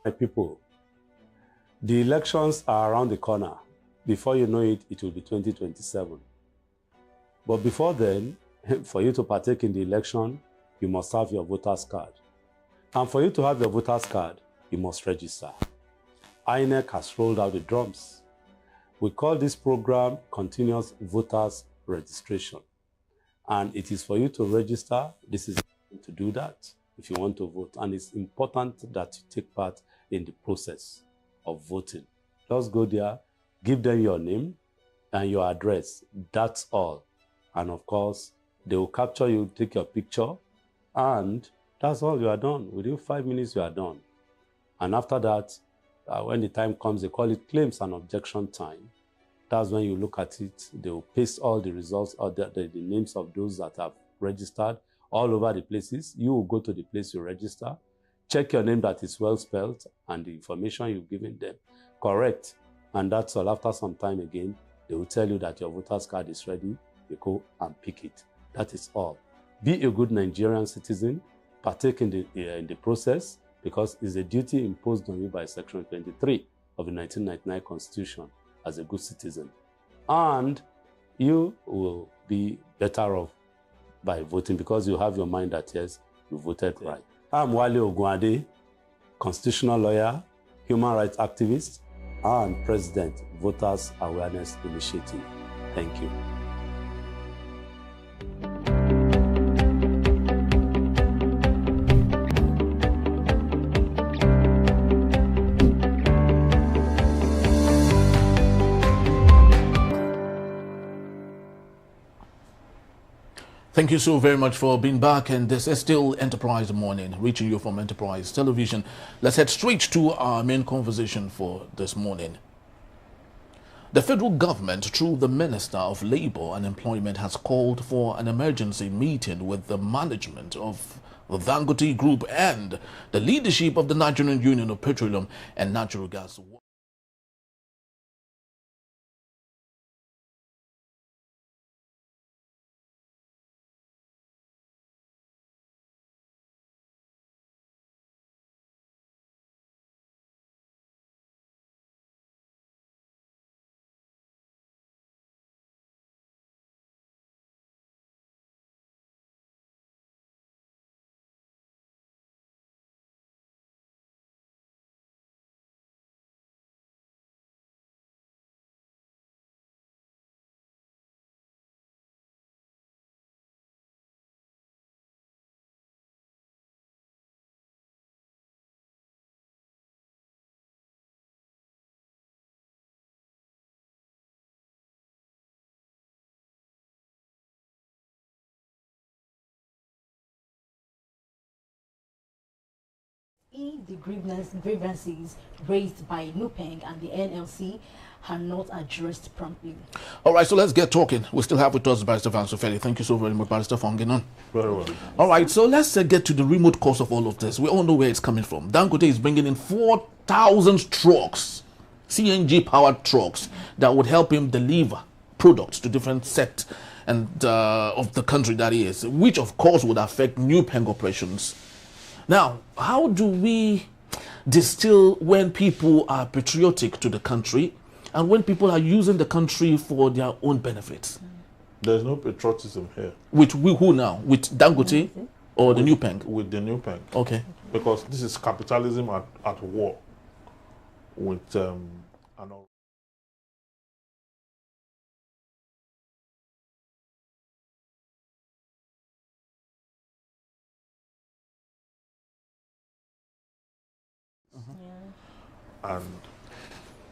My people, the elections are around the corner. Before you know it, it will be 2027. But before then, for you to partake in the election, you must have your voter's card. And for you to have your voter's card, you must register. INEC has rolled out the drums. We call this program Continuous Voters Registration. And it is for you to register. This is to do that if you want to vote. And it's important that you take part in the process of voting. Just go there, give them your name and your address. That's all. And of course, they will capture you, take your picture, and that's all. You are done. Within 5 minutes, you are done. And after that, when the time comes, they call it claims and objection time. That's when you look at it. They will paste all the results or the names of those that have registered all over the places. You will go to the place you register, check your name that is well spelled, and the information you've given them correct. And that's all. After some time again, they will tell you that your voter's card is ready. You go and pick it. That is all. Be a good Nigerian citizen. Partake in the process, because it's a duty imposed on you by Section 23 of the 1999 Constitution as a good citizen. And you will be better off by voting, because you have your mind that, yes, you voted right. I'm Wale Ogunade, constitutional lawyer, human rights activist, and President, Voters Awareness Initiative. Thank you. Thank you so very much for being back, and this is still Enterprise Morning, reaching you from Enterprise Television. Let's head straight to our main conversation for this morning. The federal government, through the Minister of Labour and Employment, has called for an emergency meeting with the management of the Dangote Group and the leadership of the Nigerian Union of Petroleum and Natural Gas. The grievances raised by Nupeng and the NLC are not addressed promptly. All right, so let's get talking. We still have with us Barrister Vansofeli. Thank you so very much, Barrister, for hanging on. Very well. All right, so let's get to the remote cause of all of this. We all know where it's coming from. Dangote is bringing in 4,000 trucks, CNG-powered trucks, that would help him deliver products to different sects and of the country, that is, which of course would affect Nupeng operations. Now, how do we distill when people are patriotic to the country and when people are using the country for their own benefits? There's no patriotism here. With who now? With Dangote or the Nupeng? With the Nupeng. Okay. Because this is capitalism at war with and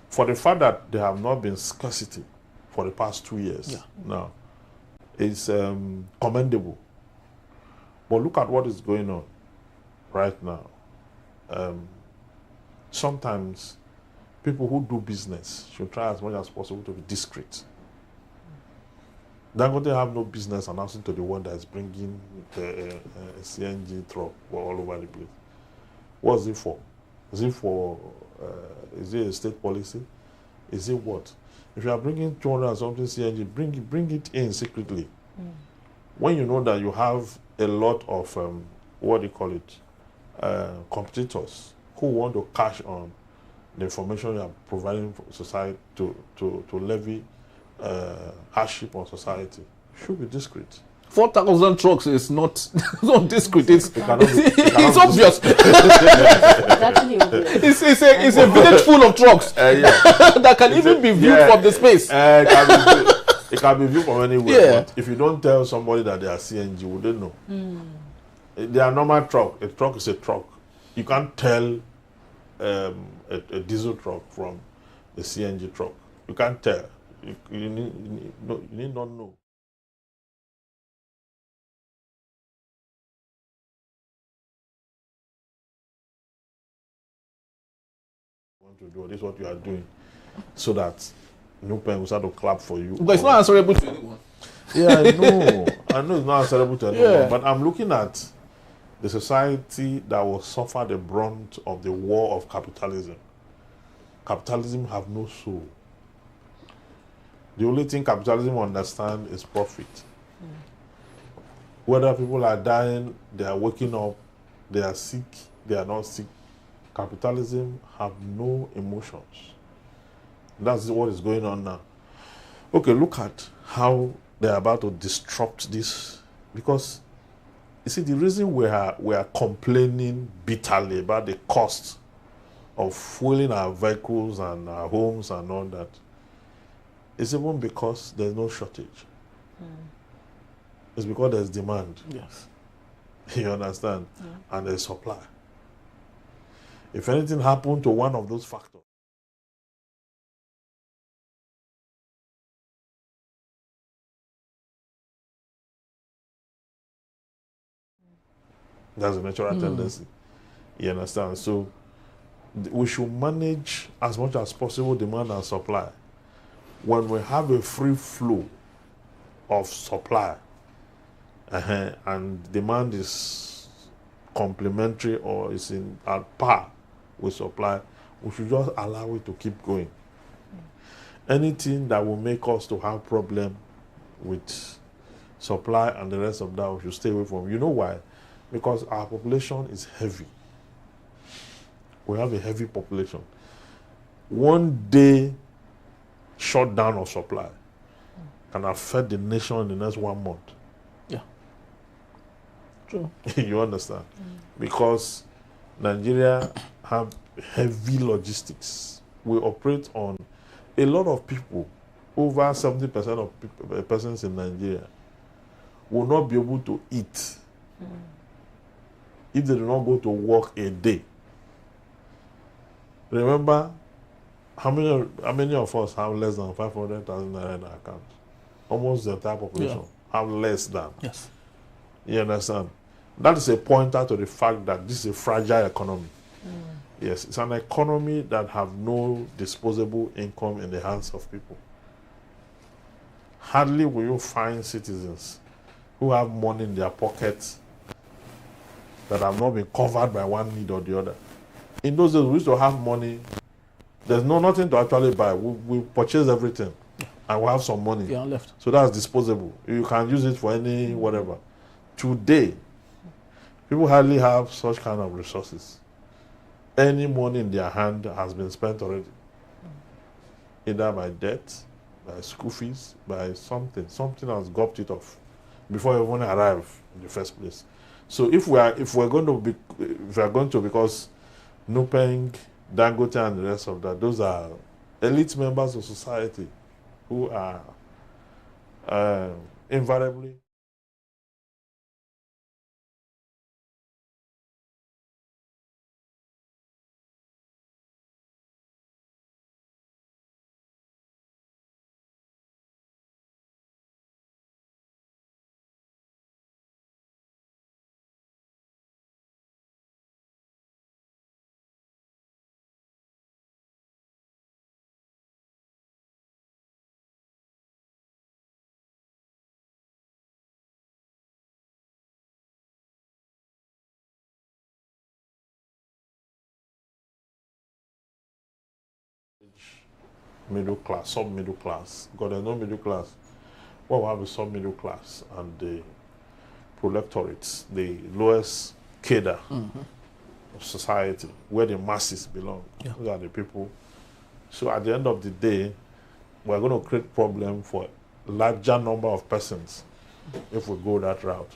for the fact that there have not been scarcity for the past 2 years now, it's commendable. But look at what is going on right now. Sometimes people who do business should try as much as possible to be discreet. Dangote have no business announcing to the one that is bringing the CNG truck all over the place. What's it for? Is it for, is it a state policy? Is it what? If you are bringing 200 and something CNG, bring it in secretly. When you know that you have a lot of, what do you call it, competitors who want to cash on the information you are providing for society to levy hardship on society should be discreet. 4,000 trucks is not not discreet. It's it's obvious. It's a village full of trucks that can even be viewed from the space. It can be viewed from anywhere. Yeah. But if you don't tell somebody that they are CNG, would they know? They are normal truck. A truck is a truck. You can't tell a diesel truck from the CNG truck. You can't tell. You need not know. To do this is what you are doing so that Nupeng will start to clap for you. But it's not answerable to anyone. Yeah, I know it's not answerable to anyone, but I'm looking at the society that will suffer the brunt of the war of capitalism. Capitalism have no soul. The only thing capitalism understands is profit. Whether people are dying, they are waking up, they are sick, they are not sick, capitalism have no emotions. That's what is going on now. Okay, look at how they're about to disrupt this. Because, you see, the reason we are complaining bitterly about the cost of fueling our vehicles and our homes and all that is even because there's no shortage. It's because there's demand. Yes. You understand? And there's supply. If anything happened to one of those factors, that's a natural tendency. You understand? So we should manage as much as possible demand and supply. When we have a free flow of supply and demand is complementary or is at par with supply, we should just allow it to keep going. Anything that will make us to have problem with supply and the rest of that, we should stay away from. You know why? Because our population is heavy. We have a heavy population. One day shutdown of supply can affect the nation in the next 1 month. Yeah. True. You understand? Because Nigeria have heavy logistics. We operate on a lot of people. Over 70% of persons in Nigeria will not be able to eat if they do not go to work a day. Remember, how many of us have less than 500,000 naira in our account? Almost the entire population have less than. Yes. You understand? That is a pointer to the fact that this is a fragile economy. Yes, it's an economy that have no disposable income in the hands of people. Hardly will you find citizens who have money in their pockets that have not been covered by one need or the other. In those days, we used to have money. There's nothing to actually buy. We purchase everything and we have some money. Yeah, left. So that's disposable. You can use it for any whatever. Today, people hardly have such kind of resources. Any money in their hand has been spent already. Either by debt, by school fees, by something. Something has gobbled it off before you even arrive in the first place. So if we're going to, because Nupeng, Dangote and the rest of that, those are elite members of society who are invariably middle class, sub-middle class. Because there's no middle class. Well, we have a sub-middle class and the proletariats, the lowest cadre society where the masses belong. Yeah. Those are the people. So at the end of the day, we're going to create problem for a larger number of persons if we go that route.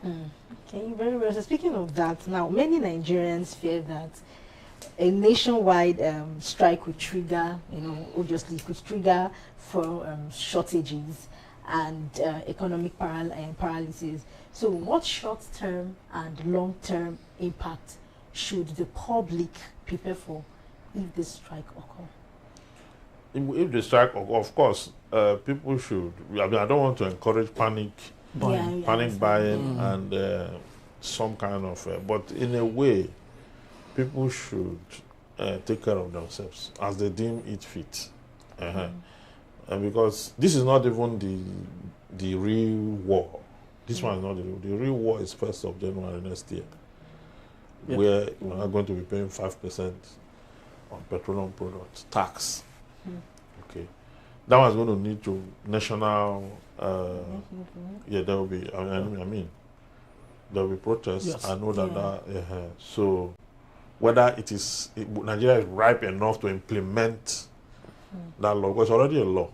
Okay, very well. So speaking of that, now many Nigerians fear that a nationwide strike could trigger, obviously could trigger for shortages and economic paralysis. So what short-term and long-term impact should the public prepare for if this strike occur? If the strike, of course, people should. I mean, I don't want to encourage panic buying and some kind of. But in a way, people should take care of themselves as they deem it fit. And because this is not even the real war. This one is not the real war. Is 1st of January next year, where we're not going to be paying 5% on petroleum products tax. Okay, that one's going to need to national. Yeah, there will be. I mean, there will be protests. Yes. I know that. So, whether Nigeria is ripe enough to implement that law, because it's already a law.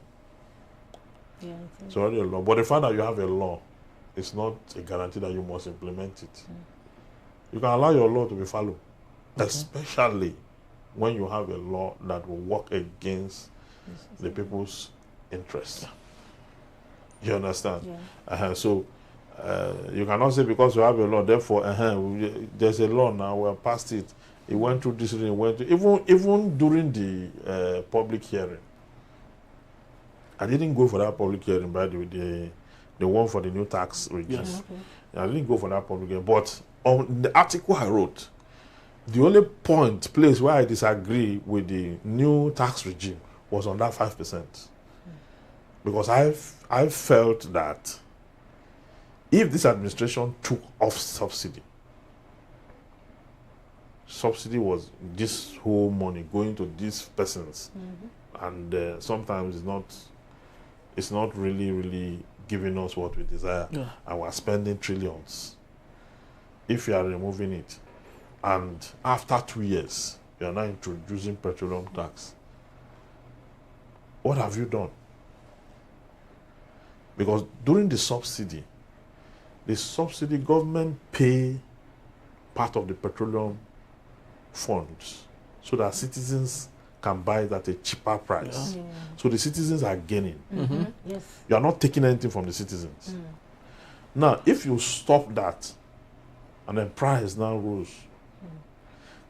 Yeah, It's already a law. But the fact that you have a law, it's not a guarantee that you must implement it. You can allow your law to be followed, especially when you have a law that will work against the people's interests. You understand? Yeah. So you cannot say because you have a law, therefore there's a law now, we're past it. It went through this, it went through, even during the public hearing. I didn't go for that public hearing, by the way, the one for the new tax regime. Yes. I didn't go for that public hearing, but on the article I wrote, the only place where I disagree with the new tax regime was on that 5%. Because I felt that if this administration took off subsidy was this whole money going to these persons, and sometimes it's not really giving us what we desire, and we're spending trillions. If you are removing it, and after 2 years, you are now introducing petroleum tax, what have you done? Because during the subsidy government pay part of the petroleum funds so that citizens can buy it at a cheaper price. Yeah. So the citizens are gaining. Yes. You are not taking anything from the citizens. Now, if you stop that and the price now rose,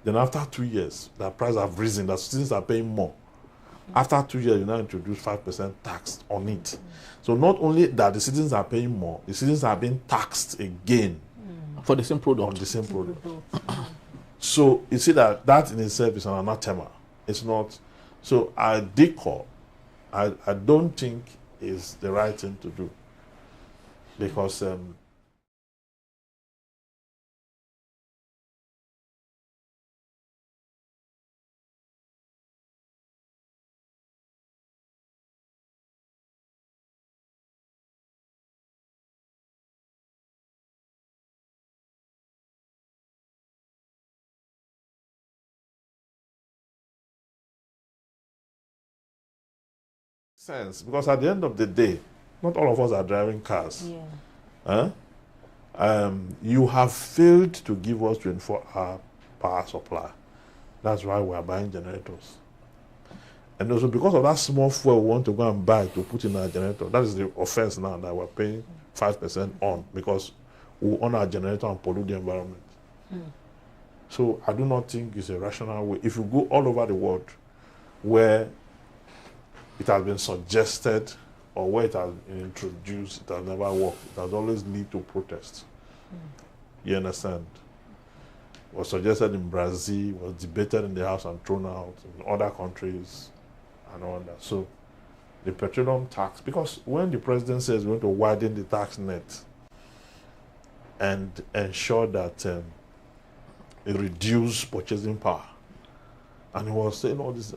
then after 2 years, the price have risen, the citizens are paying more. After 2 years, you now introduce 5% tax on it. So not only that the citizens are paying more, the citizens are being taxed again For the same product. on the same product. So you see that in itself is an anathema. It's not. So I don't think is the right thing to do, because because at the end of the day, not all of us are driving cars. You have failed to give us 24-hour power supply. That's why we are buying generators. And also because of that small fuel we want to go and buy to put in our generator, that is the offense now that we're paying 5% on, because we own our generator and pollute the environment. So I do not think it's a rational way. If you go all over the world where it has been suggested or where it has been introduced, it has never worked. It has always led to protests. You understand? It was suggested in Brazil, was debated in the House and thrown out in other countries and all that. So the petroleum tax, because when the president says we're going to widen the tax net and ensure that it reduces purchasing power, and he was saying all this,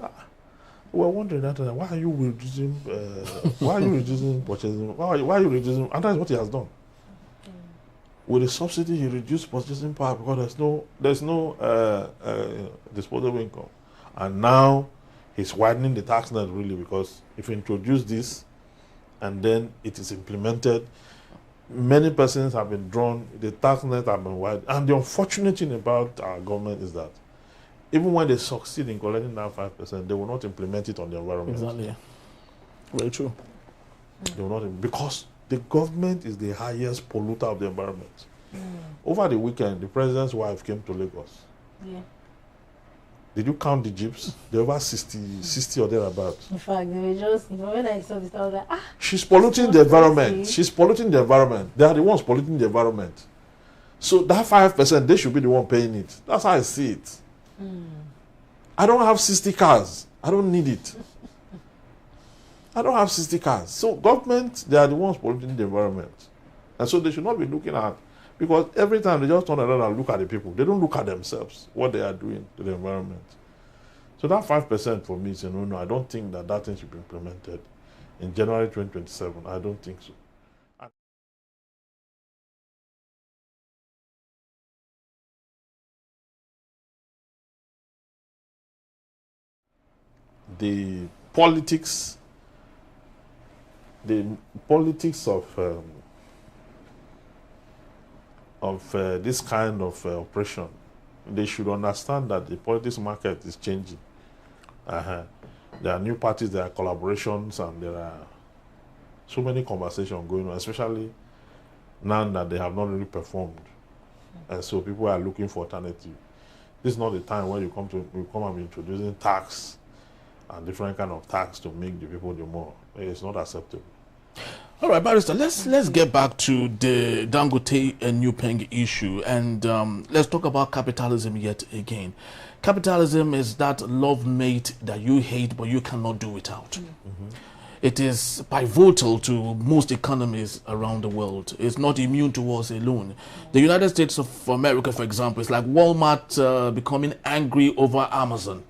we're wondering that why are you reducing? Why are you reducing purchasing? Why are you reducing? And that's what he has done. With the subsidy, he reduced purchasing power because there's no disposable income. And now he's widening the tax net really, because if you introduce this and then it is implemented, many persons have been drawn, the tax net have been widened. And the unfortunate thing about our government is that even when they succeed in collecting that 5%, they will not implement it on the environment. Exactly. Very true. They will not, because the government is the highest polluter of the environment. Over the weekend, the president's wife came to Lagos. Yeah. Did you count the jeeps? There were 60 or thereabouts. In fact, they were just, when I saw this, I was like, ah. She's polluting the environment. She's polluting the environment. They are the ones polluting the environment. So that 5%, they should be the one paying it. That's how I see it. I don't have 60 cars. I don't need it. I don't have 60 cars. So government, they are the ones polluting the environment. And so they should not be looking at, because every time they just turn around and look at the people. They don't look at themselves, what they are doing to the environment. So that 5% for me is a no. I don't think that thing should be implemented in January 2027. I don't think so. The politics of this kind of operation, they should understand that the politics market is changing. There are new parties, there are collaborations, and there are so many conversations going on, especially now that they have not really performed. And so people are looking for alternative. This is not the time when you come and be introducing tax and different kind of tax to make the people do more. It's not acceptable. All right, Barrister, let's get back to the Dangote and Nupeng issue, and let's talk about capitalism yet again. Capitalism is that love mate that you hate but you cannot do without. It is pivotal to most economies around the world. It's not immune to us alone. The United States of America, for example, is like Walmart becoming angry over Amazon,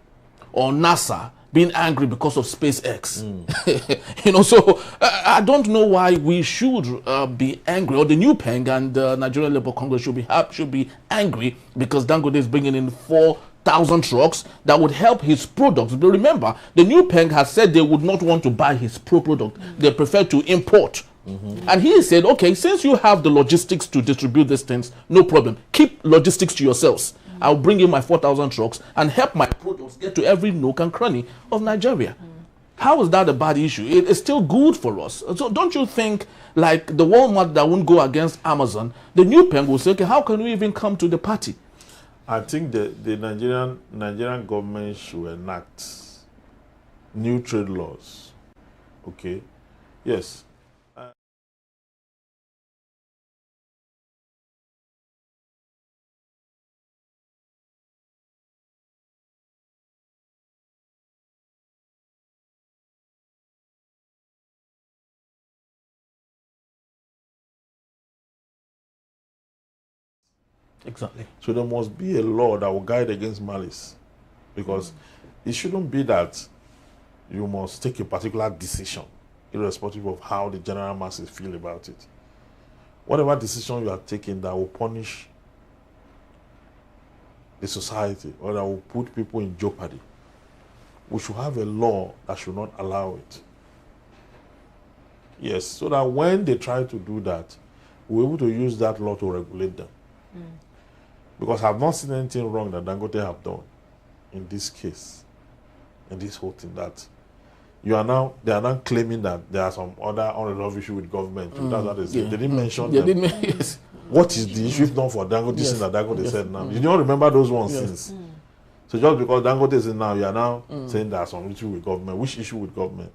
or NASA being angry because of SpaceX. So I don't know why we should be angry, or the Nupeng and the Nigerian Labour Congress should be angry because Dangote is bringing in 4,000 trucks that would help his products. But remember, the Nupeng has said they would not want to buy his product. They prefer to import. And he said, okay, since you have the logistics to distribute these things, no problem. Keep logistics to yourselves. I'll bring in my 4,000 trucks and help my products get to every nook and cranny of Nigeria. How is that a bad issue? It's still good for us. So don't you think, like the Walmart that won't go against Amazon, the Nupeng will say, okay, how can we even come to the party? I think the Nigerian government should enact new trade laws. Okay? Yes. Exactly. So there must be a law that will guide against malice, because it shouldn't be that you must take a particular decision irrespective of how the general masses feel about it. Whatever decision you are taking that will punish the society or that will put people in jeopardy, we should have a law that should not allow it. Yes, so that when they try to do that, we're able to use that law to regulate them. Because I've not seen anything wrong that Dangote have done in this case, in this whole thing, that they are now claiming that there are some other unresolved issue with government. That's what they say. They didn't mention them. Yes. What is the issue if not for Dangote? This thing that Dangote said now. You don't remember those ones since. So just because Dangote is in now, you are now saying there are some issue with government. Which issue with government?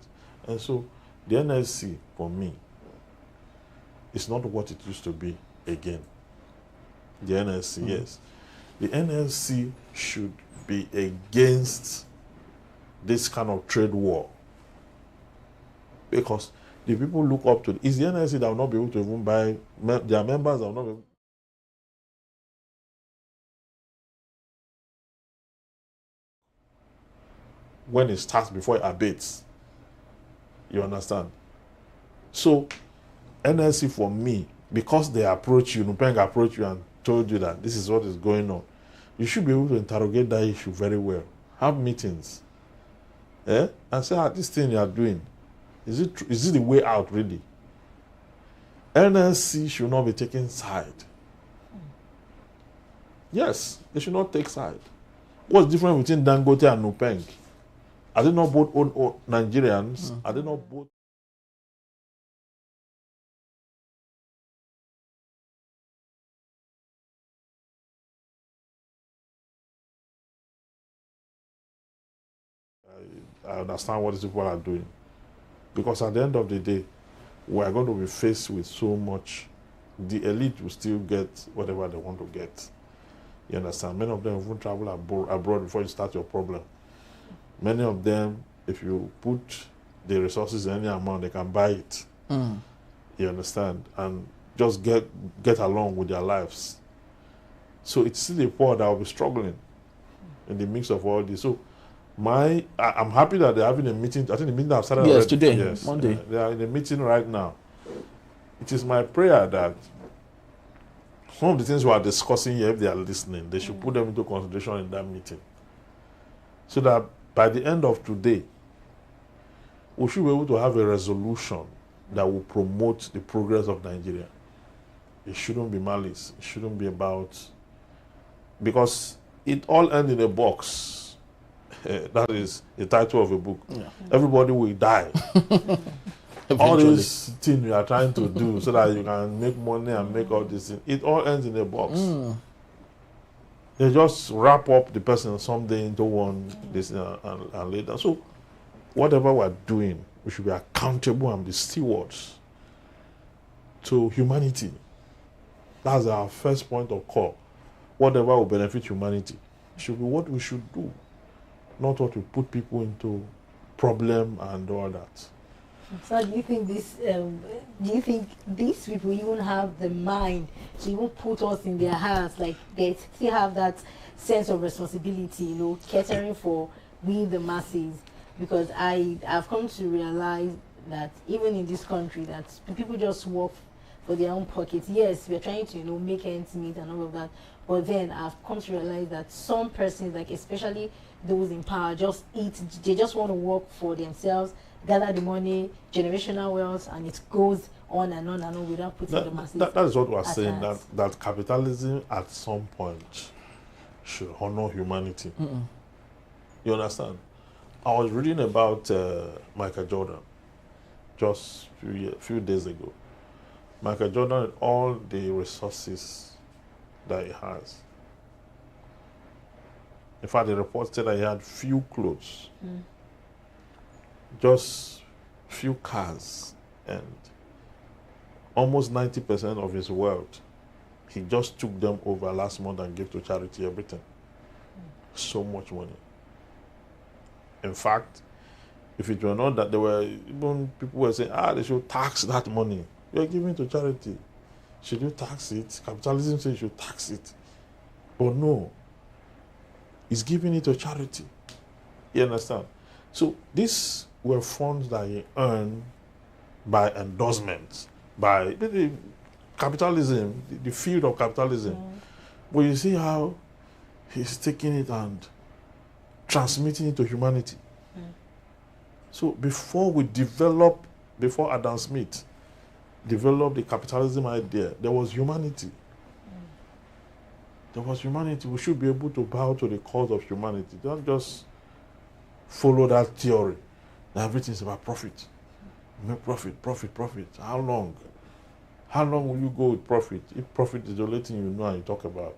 And so the NLC, for me, is not what it used to be again. The NLC, yes. The NLC should be against this kind of trade war. Because the people look up to it's the NLC that will not be able to even buy, their members that will not be able. When it starts before it abates. You understand? So NLC for me because they approach you, Nupeng approached you and told you that this is what is going on, you should be able to interrogate that issue very well. Have meetings. And say, this thing you are doing, is it the way out really? NLC should not be taking side. Yes, they should not take side. What's different between Dangote and Nupeng? Are they not both own Nigerians? Are they not both? I understand what these people are doing. Because at the end of the day, we are going to be faced with so much. The elite will still get whatever they want to get. You understand? Many of them even travel abroad before you start your problem. Many of them, if you put the resources in any amount, they can buy it. You understand? And just get along with their lives. So it's still the poor that will be struggling in the mix of all this. So I'm happy that they're having a meeting. I think the meeting have started yes, already. today, yes, Monday. They are in a meeting right now. It is my prayer that some of the things we are discussing here, if they are listening, they should put them into consideration in that meeting. So that by the end of today, we should be able to have a resolution that will promote the progress of Nigeria. It shouldn't be malice. It shouldn't be about... Because it all ends in a box. That is the title of a book. Yeah. Everybody will die. All these things you are trying to do so that you can make money and make all these things, it all ends in a box. They just wrap up the person someday into one this and later. So whatever we're doing, we should be accountable and be stewards to humanity. That's our first point of call. Whatever will benefit humanity should be what we should do, not what will put people into problem and all that. So do you think these people even have the mind to even put us in their hands, like they still have that sense of responsibility, you know, catering for we the masses? Because I've come to realize that even in this country that people just work for their own pockets. Yes, we're trying to, you know, make ends meet and all of that, but then I've come to realize that some persons, like especially those in power, they just want to work for themselves, gather the money, generational wealth, and it goes on and on and on without putting the masses. That is what we're saying, that capitalism at some point should honor humanity. You understand? I was reading about Michael Jordan just a few days ago. Michael Jordan, all the resources that he has. In fact, the report said that he had few clothes, just few cars, and almost 90% of his wealth, he just took them over last month and gave to charity, everything. So much money. In fact, if it were not that, there were even people were saying, they should tax that money. You're giving to charity. Should you tax it? Capitalism says you should tax it. But no. He's giving it to charity. You understand? So these were funds that he earned by endorsements, by the capitalism, the field of capitalism. But you see how he's taking it and transmitting it to humanity. So before Adam Smith developed the capitalism idea, there was humanity. There was humanity. We should be able to bow to the cause of humanity. Don't just follow that theory that everything is about profit. Make profit, profit, profit. How long? How long will you go with profit if profit is the only thing you know and you talk about?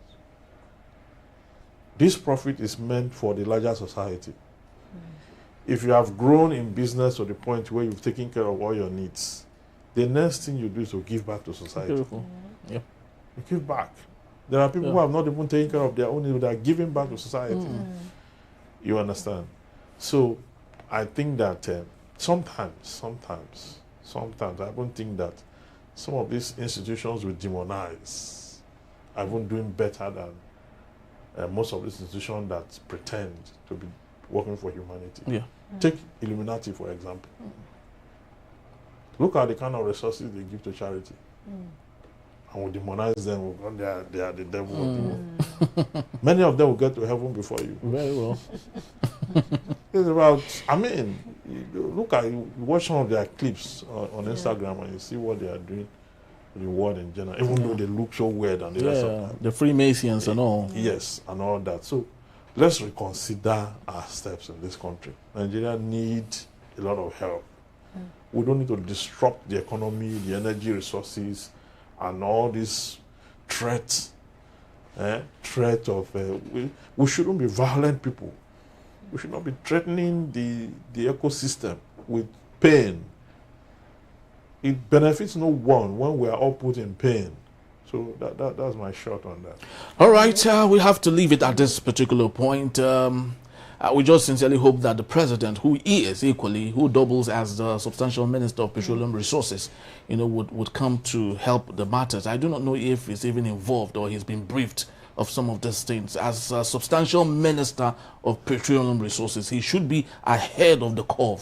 This profit is meant for the larger society. If you have grown in business to the point where you've taken care of all your needs, the next thing you do is to give back to society. Beautiful. Yeah. You give back. There are people who have not even taken care of their own needs, they are giving back to society. You understand? So I think that sometimes I even think that some of these institutions will demonize. I won't doing better than most of these institutions that pretend to be working for humanity. Yeah. Take Illuminati, for example. Look at the kind of resources they give to charity. and we demonize them. They are the devil. Many of them will get to heaven before you. Very well. It's about, I mean, look at, watch some of their clips on Instagram and you see what they are doing to the world in general, even though they look so weird and the rest of them. The Freemasons and all. Yes, and all that. So let's reconsider our steps in this country. Nigeria needs a lot of help. We don't need to disrupt the economy, the energy resources, and all these threats. Threat of, we shouldn't be violent people. We should not be threatening the ecosystem with pain. It benefits no one when we are all put in pain. So that's my shot on that. All right, we have to leave it at this particular point. We just sincerely hope that the president, who is equally, who doubles as the substantial minister of petroleum resources, would come to help the matters. I do not know if he's even involved or he's been briefed of some of these things. As a substantial minister of petroleum resources, he should be ahead of the curve